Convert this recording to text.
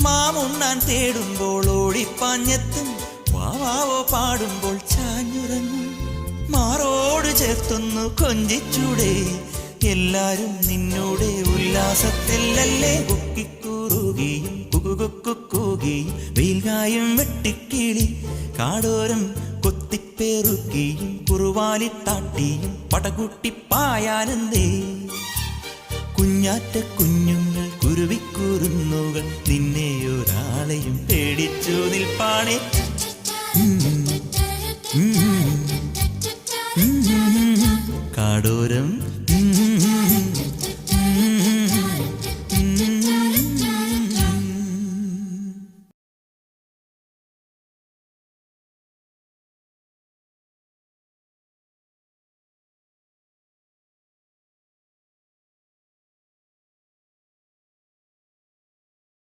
മാമുണ്ണാൻ തേടുമ്പോൾ ഓടിപ്പാഞ്ഞെത്തും, വാവാവോ പാടുമ്പോൾ ചാഞ്ഞുറങ്ങും. മാറോട് ചേർത്തൊന്നു കൊഞ്ചിച്ചൂടെ, എല്ലാരും നിന്നോടെ ഉല്ലാസത്തിലല്ലേ. കുക്കിക്കൂറുകയും കുകുകുക്കുകൂകിയും വെയിൽകായും വെട്ടിക്കിളി കാടോരം കൊത്തിപ്പേറുകയും കുറുവാലിത്താട്ടിയും പടകുട്ടിപ്പായാനന്ദേ. കുഞ്ഞാറ്റ കുഞ്ഞുങ്ങൾ കുരുവിക്കൂറുന്നുകൾ നിന്നെ ഒരാളെയും പേടിച്ചു നിൽപ്പാണേ.